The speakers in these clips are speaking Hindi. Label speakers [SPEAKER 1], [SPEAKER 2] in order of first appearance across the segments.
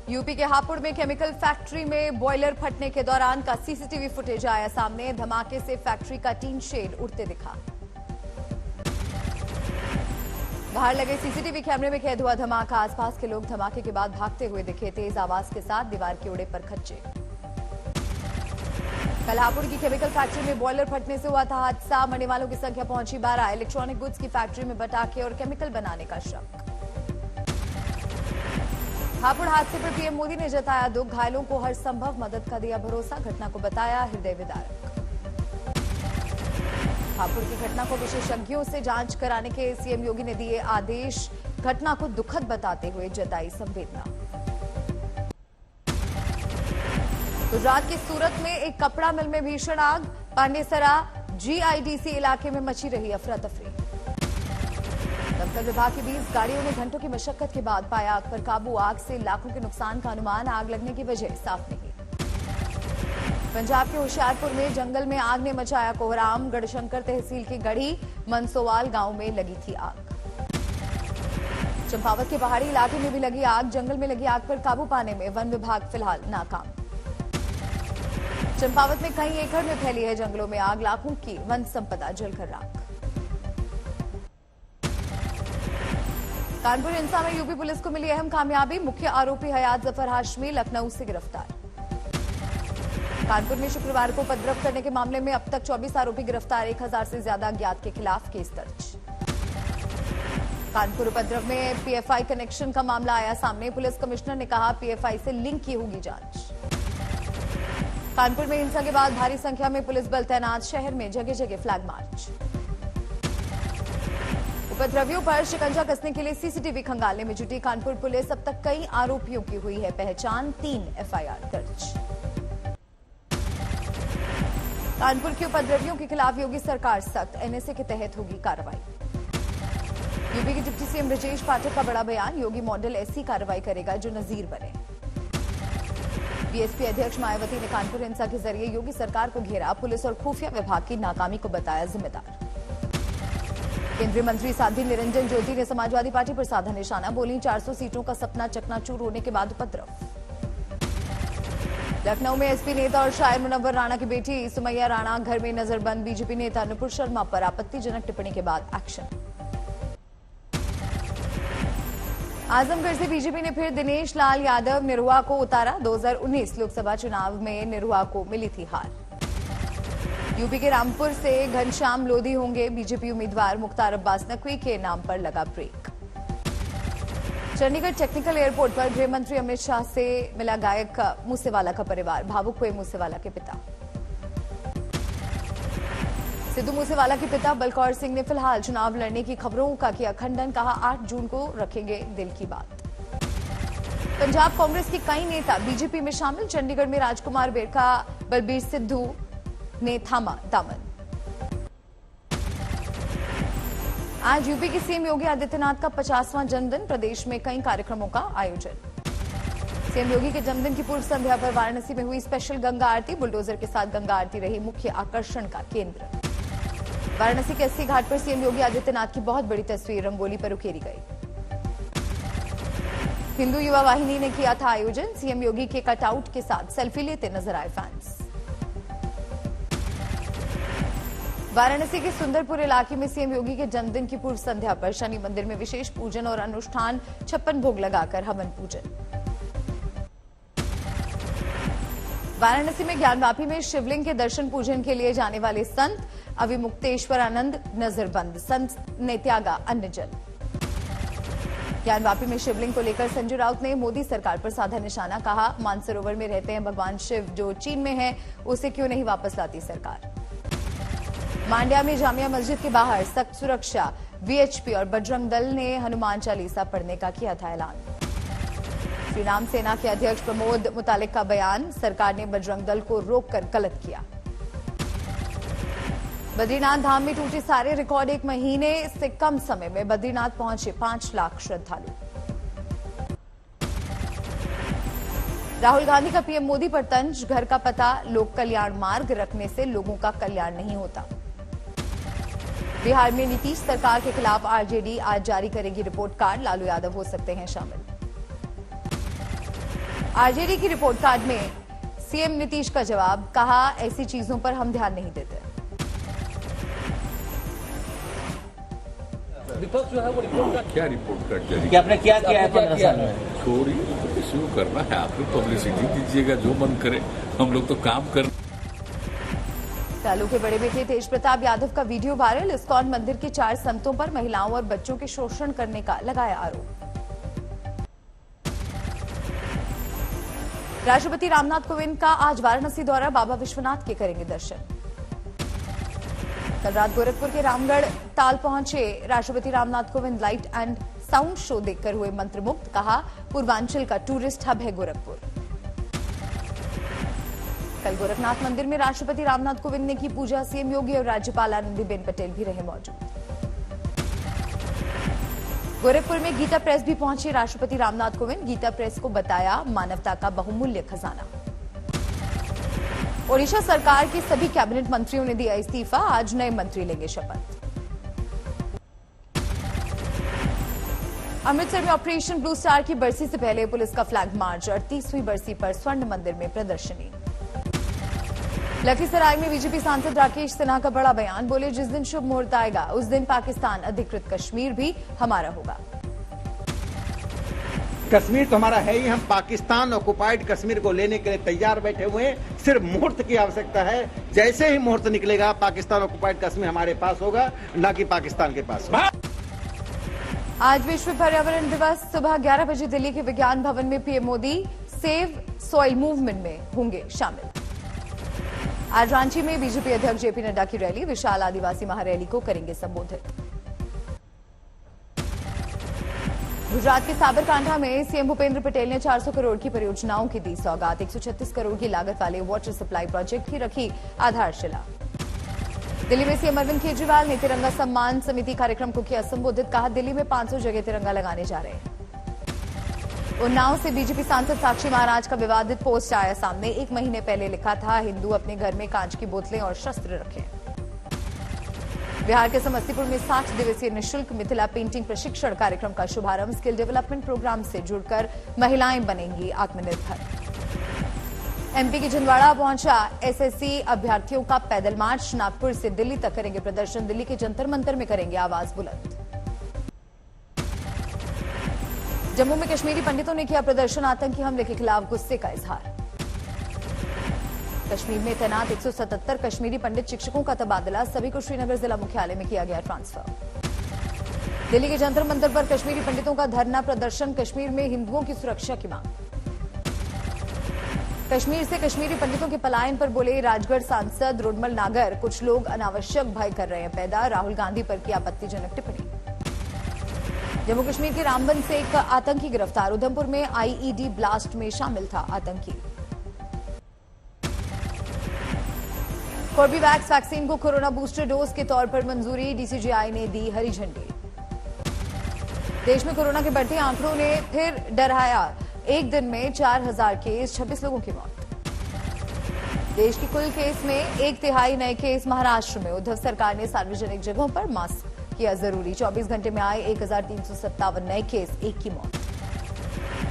[SPEAKER 1] यूपी के हापुड़ में केमिकल फैक्ट्री में बॉयलर फटने के दौरान का सीसीटीवी फुटेज आया सामने। धमाके से फैक्ट्री का टीन शेड उड़ते दिखा। बाहर लगे सीसीटीवी कैमरे में कैद हुआ धमाका। आसपास के लोग धमाके के बाद भागते हुए दिखे। तेज आवाज के साथ दीवार के उड़े पर खच्चे। कल हापुड़ की केमिकल फैक्ट्री में बॉयलर फटने से हुआ था हादसा। मरने वालों की संख्या पहुंची 12। इलेक्ट्रॉनिक गुड्स की फैक्ट्री में पटाखे और केमिकल बनाने का शक। हापुड़ हादसे पर पीएम मोदी ने जताया दुख। घायलों को हर संभव मदद का दिया भरोसा। घटना को बताया हृदय विदारक। हापुड़ की घटना को विशेषज्ञों से जांच कराने के सीएम योगी ने दिए आदेश। घटना को दुखद बताते हुए जताई संवेदना। गुजरात के सूरत में एक कपड़ा मिल में भीषण आग। पांडेसरा जीआईडीसी इलाके में मची रही अफरा तफरी। दमकल विभाग की 20 गाड़ियों ने घंटों की मशक्कत के बाद पाया आग पर काबू। आग से लाखों के नुकसान का अनुमान। आग लगने की वजह साफ नहीं। पंजाब के होशियारपुर में जंगल में आग ने मचाया कोहराम। गढ़शंकर तहसील के गढ़ी मनसोवाल गांव में लगी थी आग। चंपावत के पहाड़ी इलाके में भी लगी आग। जंगल में लगी आग पर काबू पाने में वन विभाग फिलहाल नाकाम। चंपावत में कई एकड़ में फैली है जंगलों में आग। लाखों की वन संपदा जलकर राख। कानपुर हिंसा में यूपी पुलिस को मिली अहम कामयाबी। मुख्य आरोपी हयात जफर हाशमी लखनऊ से गिरफ्तार। कानपुर में शुक्रवार को उपद्रव करने के मामले में अब तक 24 आरोपी गिरफ्तार। 1000 से ज्यादा अज्ञात के खिलाफ केस दर्ज। कानपुर उपद्रव में पीएफआई कनेक्शन का मामला आया सामने। पुलिस कमिश्नर ने कहा पीएफआई से लिंक की होगी जांच। कानपुर में हिंसा के बाद भारी संख्या में पुलिस बल तैनात। शहर में जगह जगह फ्लैग मार्च। उपद्रवियों पर शिकंजा कसने के लिए सीसीटीवी खंगालने में जुटी कानपुर पुलिस। अब तक कई आरोपियों की हुई है पहचान। 3 एफआईआर दर्ज। कानपुर के उपद्रवियों के खिलाफ योगी सरकार सख्त। एनएसए के तहत होगी कार्रवाई। यूपी के डिप्टी सीएम ब्रजेश पाठक का बड़ा बयान। योगी मॉडल ऐसी कार्रवाई करेगा जो नजीर बने। बीएसपी अध्यक्ष मायावती ने कानपुर हिंसा के जरिए योगी सरकार को घेरा। पुलिस और खुफिया विभाग की नाकामी को बताया जिम्मेदार। केंद्रीय मंत्री साध्वी निरंजन ज्योति ने समाजवादी पार्टी पर साधा निशाना। बोली 400 सीटों का सपना चकनाचूर होने के बाद उपद्रव। लखनऊ में एसपी नेता और शायर मुनव्वर राणा की बेटी सुमैया राणा घर में नजरबंद। बीजेपी नेता नुपुर शर्मा पर आपत्तिजनक टिप्पणी के बाद एक्शन। आजमगढ़ से बीजेपी ने फिर दिनेश लाल यादव निरहुआ को उतारा। 2019 लोकसभा चुनाव में निरहुआ को मिली थी हार। यूपी के रामपुर से घनश्याम लोधी होंगे बीजेपी उम्मीदवार। मुख्तार अब्बास नकवी के नाम पर लगा ब्रेक। चंडीगढ़ टेक्निकल एयरपोर्ट पर गृह मंत्री अमित शाह से मिला गायक मूसेवाला का परिवार। भावुक हुए मूसेवाला के पिता। सिद्धू मूसेवाला के पिता बलकौर सिंह ने फिलहाल चुनाव लड़ने की खबरों का किया खंडन। कहा 8 जून को रखेंगे दिल की बात। पंजाब कांग्रेस के कई नेता बीजेपी में शामिल। चंडीगढ़ में राजकुमार बेरका बलबीर सिद्धू ने थामा दामन। आज यूपी के सीएम योगी आदित्यनाथ का 50वां जन्मदिन। प्रदेश में कई कार्यक्रमों का आयोजन। सीएम योगी के जन्मदिन की पूर्व संध्या पर वाराणसी में हुई स्पेशल गंगा आरती। बुलडोजर के साथ गंगा आरती रही मुख्य आकर्षण का केंद्र। वाराणसी के 80 घाट पर सीएम योगी आदित्यनाथ की बहुत बड़ी तस्वीर रंगोली पर उकेरी गई। हिंदू युवा वाहिनी ने किया था आयोजन। सीएम योगी के कटआउट के साथ सेल्फी लेते नजर आए फैंस। वाराणसी के सुंदरपुर इलाके में सीएम योगी के जन्मदिन की पूर्व संध्या पर शनि मंदिर में विशेष पूजन और अनुष्ठान। 56 भोग लगाकर हवन पूजन। वाराणसी में ज्ञानवापी में शिवलिंग के दर्शन पूजन के लिए जाने वाले संत अविमुक्तेश्वरानंद नजरबंद। संत ने त्यागा अन्न जल। ज्ञानवापी में शिवलिंग को लेकर संजय राउत ने मोदी सरकार पर साधा निशाना। कहा मानसरोवर में रहते हैं भगवान शिव जो चीन में है, उसे क्यों नहीं वापस लाती सरकार। मांड्या में जामिया मस्जिद के बाहर सख्त सुरक्षा। वीएचपी और बजरंग दल ने हनुमान चालीसा पढ़ने का किया था ऐलान। श्रीराम सेना के अध्यक्ष प्रमोद मुतालिक का बयान। सरकार ने बजरंग दल को रोककर गलत किया। बद्रीनाथ धाम में टूटे सारे रिकॉर्ड। 1 महीने से कम समय में बद्रीनाथ पहुंचे 5 लाख श्रद्धालु। राहुल गांधी का पीएम मोदी पर तंज। घर का पता लोक कल्याण मार्ग रखने से लोगों का कल्याण नहीं होता। बिहार में नीतीश सरकार के खिलाफ आरजेडी आज जारी करेगी रिपोर्ट कार्ड। लालू यादव हो सकते हैं शामिल। आरजेडी की रिपोर्ट कार्ड में सीएम नीतीश का जवाब, कहा ऐसी चीजों पर हम ध्यान नहीं देते।
[SPEAKER 2] विपक्ष जो है वो रिपोर्ट कार्ड,
[SPEAKER 3] क्या रिपोर्ट कार्ड जारी
[SPEAKER 2] कि आपने क्या किया है 15 साल में?
[SPEAKER 3] छोड़िए, शुरू करना है, आप लोग पब्लिसिटी दीजिएगा, जो मन करे। हम लोग तो काम कर।
[SPEAKER 1] लालू के बड़े बेटे तेज प्रताप यादव का वीडियो वायरल, इस्कॉन मंदिर के 4 संतों पर महिलाओं और बच्चों के शोषण करने का लगाया आरोप। राष्ट्रपति रामनाथ कोविंद का आज वाराणसी दौरा, बाबा विश्वनाथ के करेंगे दर्शन। कल रात गोरखपुर के रामगढ़ ताल पहुंचे राष्ट्रपति Ramnath Kovind, light and sound show देखकर हुए मंत्रमुग्ध, कहा पूर्वांचल का टूरिस्ट हब है गोरखपुर। कल गोरखनाथ मंदिर में राष्ट्रपति रामनाथ कोविंद ने की पूजा, सीएम योगी और राज्यपाल आनंदीबेन पटेल भी रहे मौजूद। गोरखपुर में गीता प्रेस भी पहुंचे राष्ट्रपति रामनाथ कोविंद, गीता प्रेस को बताया मानवता का बहुमूल्य खजाना। ओडिशा सरकार के सभी कैबिनेट मंत्रियों ने दिया इस्तीफा, आज नए मंत्री लेंगे शपथ। अमृतसर में ऑपरेशन ब्लू स्टार की बरसी से पहले पुलिस का फ्लैग मार्च, 38वीं बरसी पर स्वर्ण मंदिर में प्रदर्शनी। लखीसराय में बीजेपी सांसद राकेश सिन्हा का बड़ा बयान, बोले जिस दिन शुभ मुहूर्त आएगा उस दिन पाकिस्तान अधिकृत कश्मीर भी हमारा होगा।
[SPEAKER 4] कश्मीर तो हमारा है ही, हम पाकिस्तान ऑक्युपाइड कश्मीर को लेने के लिए तैयार बैठे हुए हैं, सिर्फ मुहूर्त की आवश्यकता है। जैसे ही मुहूर्त निकलेगा पाकिस्तान ऑक्युपाइड कश्मीर हमारे पास होगा, न कि पाकिस्तान के पास।
[SPEAKER 1] आज विश्व पर्यावरण दिवस, सुबह 11 बजे दिल्ली के विज्ञान भवन में PM Modi save soil movement में होंगे शामिल। आज रांची में बीजेपी अध्यक्ष जेपी नड्डा की रैली, विशाल आदिवासी महारैली को करेंगे संबोधित। गुजरात के साबरकांठा में सीएम भूपेंद्र पटेल ने 400 करोड़ की परियोजनाओं की दी सौगात, 136 करोड़ की लागत वाले वाटर सप्लाई प्रोजेक्ट की रखी आधारशिला। दिल्ली में सीएम अरविंद केजरीवाल ने तिरंगा सम्मान समिति कार्यक्रम को किया संबोधित, कहा दिल्ली में 500 जगह तिरंगा लगाने जा रहे हैं। उन्नाव से बीजेपी सांसद साक्षी महाराज का विवादित पोस्ट आया सामने, 1 महीने पहले लिखा था हिंदू अपने घर में कांच की बोतलें और शस्त्र रखें। बिहार के समस्तीपुर में 60 दिवसीय निःशुल्क मिथिला पेंटिंग प्रशिक्षण कार्यक्रम का शुभारंभ, स्किल डेवलपमेंट प्रोग्राम से जुड़कर महिलाएं बनेंगी आत्मनिर्भर। एमपी की छिंदवाड़ा पहुंचा एसएससी अभ्यर्थियों का पैदल मार्च, नागपुर से दिल्ली तक करेंगे प्रदर्शन, दिल्ली के जंतर मंतर में करेंगे आवाज बुलंद। जम्मू में कश्मीरी पंडितों ने किया प्रदर्शन, आतंकी हमले के खिलाफ गुस्से का इजहार। कश्मीर में तैनात 177 कश्मीरी पंडित शिक्षकों का तबादला, सभी को श्रीनगर जिला मुख्यालय में किया गया ट्रांसफर। दिल्ली के जंतर मंतर पर कश्मीरी पंडितों का धरना प्रदर्शन, कश्मीर में हिंदुओं की सुरक्षा की मांग। कश्मीर से कश्मीरी पंडितों के पलायन पर बोले राजगढ़ सांसद रोडमल नागर, कुछ लोग अनावश्यक भय कर रहे हैं पैदा, राहुल गांधी पर की आपत्तिजनक टिप्पणी। जम्मू कश्मीर के रामबन से एक आतंकी गिरफ्तार, उधमपुर में आईईडी ब्लास्ट में शामिल था आतंकी। कोर्बेवैक्स वैक्सीन को कोरोना बूस्टर डोज के तौर पर मंजूरी, डीसीजीआई ने दी हरी झंडी। देश में कोरोना के बढ़ते आंकड़ों ने फिर डराया, एक दिन में 4000 केस, 26 लोगों की मौत। देश की कुल केस में 1/3 नए केस महाराष्ट्र में, उद्धव सरकार ने सार्वजनिक जगहों पर मास्क किया जरूरी, 24 घंटे में आए 1357 नए केस, 1 की मौत।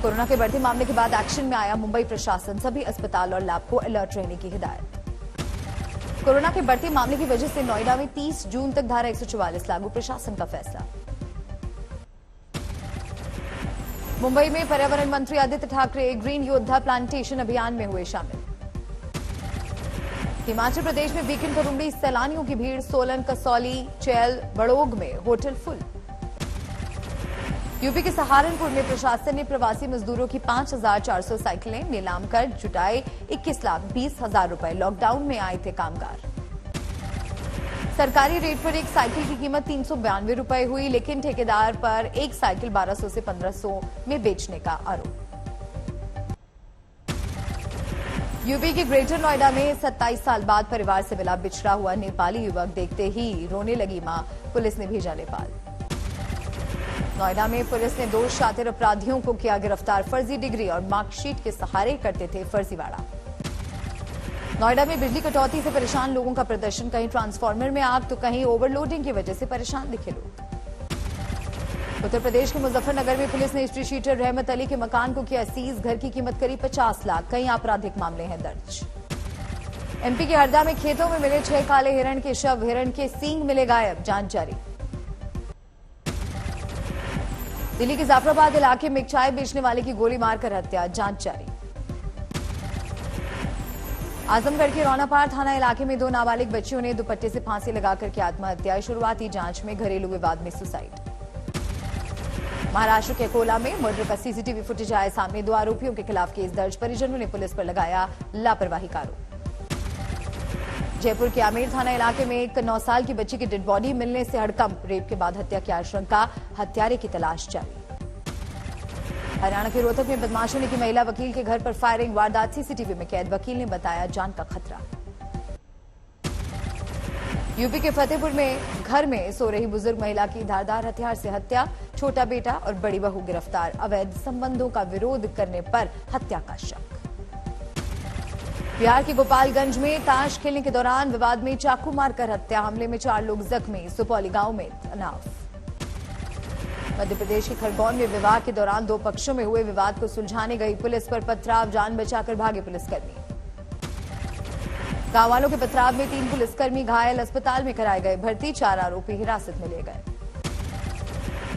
[SPEAKER 1] कोरोना के बढ़ते मामले के बाद एक्शन में आया मुंबई प्रशासन, सभी अस्पताल और लैब को अलर्ट रहने की हिदायत। कोरोना के बढ़ते मामले की वजह से नोएडा में 30 जून तक धारा 144 लागू, प्रशासन का फैसला। मुंबई में पर्यावरण मंत्री आदित्य ठाकरे ग्रीन योद्धा प्लांटेशन अभियान में हुए शामिल। हिमाचल प्रदेश में वीकेंड पर उमड़ी सैलानियों की भीड़, सोलन, कसौली, चैल, बड़ोग में होटल फुल। यूपी के सहारनपुर में प्रशासन ने प्रवासी मजदूरों की 5400 साइकिलें नीलाम कर जुटाए 21,20,000 रुपए, लॉकडाउन में आए थे कामगार। सरकारी रेट पर एक साइकिल की कीमत 392 रुपए हुई, लेकिन ठेकेदार पर एक साइकिल 1200 से 1500 में बेचने का आरोप। यूपी के ग्रेटर नोएडा में 27 साल बाद परिवार से मिला बिछड़ा हुआ नेपाली युवक, देखते ही रोने लगी मां, पुलिस ने भेजा नेपाल। नोएडा में पुलिस ने 2 शातिर अपराधियों को किया गिरफ्तार, फर्जी डिग्री और मार्कशीट के सहारे करते थे फर्जीवाड़ा। नोएडा में बिजली कटौती से परेशान लोगों का प्रदर्शन, कहीं ट्रांसफार्मर में आग तो कहीं ओवरलोडिंग की वजह से परेशान दिखे लोग। उत्तर प्रदेश के मुजफ्फरनगर में पुलिस ने स्ट्रीट शीटर रहमत अली के मकान को किया सीज। घर की कीमत करीब 50 लाख। कई आपराधिक मामले हैं दर्ज। एमपी के हरदा में खेतों में मिले 6 काले हिरण के शव। हिरण के सींग मिले गायब। जांच जारी। दिल्ली के जाफराबाद इलाके में एक चाय बेचने वाले की गोली मारकर हत्या। जांच जारी। आजमगढ़ के रौनापार थाना इलाके में 2 नाबालिग बच्चियों ने दुपट्टे से फांसी लगाकर की आत्महत्या। शुरुआती जांच में घरेलू विवाद में सुसाइड। महाराष्ट्र के अकोला में मर्डर का सीसीटीवी फुटेज आए सामने। 2 आरोपियों के खिलाफ केस दर्ज। परिजनों ने पुलिस पर लगाया लापरवाही का आरोप। जयपुर के आमेर थाना इलाके में एक 9 साल की बच्ची की डेड बॉडी मिलने से हड़कंप। रेप के बाद हत्या की आशंका। हत्यारे की तलाश जारी। हरियाणा के रोहतक में बदमाशों ने की महिला वकील के घर पर फायरिंग। वारदात सीसीटीवी में कैद। वकील ने बताया जान का खतरा। यूपी के फतेहपुर में घर में सो रही बुजुर्ग महिला की धारदार हथियार से हत्या। छोटा बेटा और बड़ी बहू गिरफ्तार। अवैध संबंधों का विरोध करने पर हत्या का शक। बिहार के गोपालगंज में ताश खेलने के दौरान विवाद में चाकू मारकर हत्या। हमले में 4 लोग जख्मी। सुपौली गांव में तनाव। मध्य प्रदेश के खरगोन में विवाह के दौरान 2 पक्षों में हुए विवाद को सुलझाने गई पुलिस पर पथराव। जान बचाकर भागे पुलिसकर्मी। गांव वालों के पथराव में 3 पुलिसकर्मी घायल। अस्पताल में कराए गए भर्ती। 4 आरोपी हिरासत में ले गए।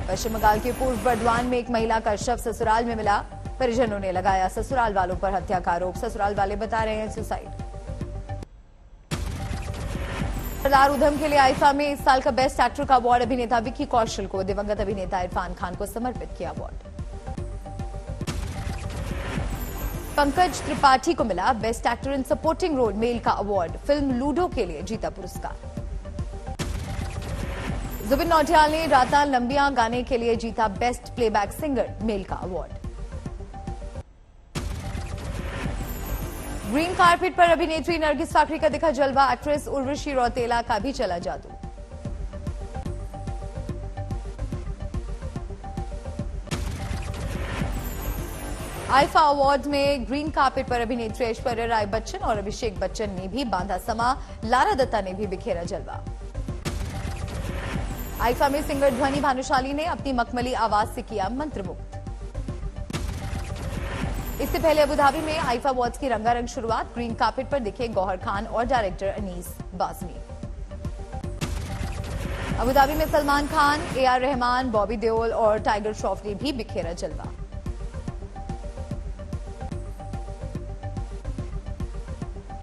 [SPEAKER 1] पश्चिम बंगाल के पूर्व बर्दवान में एक महिला का शव ससुराल में मिला। परिजनों ने लगाया ससुराल वालों पर हत्या का आरोप। ससुराल वाले बता रहे हैं सुसाइड। सरदार उधम के लिए आईफा में इस साल का बेस्ट एक्टर का अवार्ड अभिनेता विक्की कौशल को। दिवंगत अभिनेता इरफान खान को समर्पित किया अवार्ड। पंकज त्रिपाठी को मिला best actor in supporting role male का अवार्ड। फिल्म लूडो के लिए जीता पुरस्कार। जुबिन नौटियाल ने राता लंबियां गाने के लिए जीता बेस्ट प्लेबैक सिंगर मेल का अवार्ड। ग्रीन कार्पेट पर अभिनेत्री नरगिस फाकरी का दिखा जलवा। एक्ट्रेस उर्वशी रौतेला का भी चला जादू। आईफा अवार्ड में ग्रीन कार्पेट पर अभिनेत्री ऐश्वर्या राय बच्चन और अभिषेक बच्चन ने भी बांधा समा। लारा दत्ता ने भी बिखेरा जलवा। आईफा में सिंगर ध्वनि भानुशाली ने अपनी मखमली आवाज से किया मंत्रमुग्ध। इससे पहले अबुधाबी में आईफा अवार्ड्स की रंगारंग शुरुआत। ग्रीन कार्पेट पर दिखे गौहर खान और डायरेक्टर अनीस बाज़मी। अबुधाबी में सलमान खान, AR रहमान, बॉबी देओल और टाइगर श्रॉफ ने भी बिखेरा जलवा।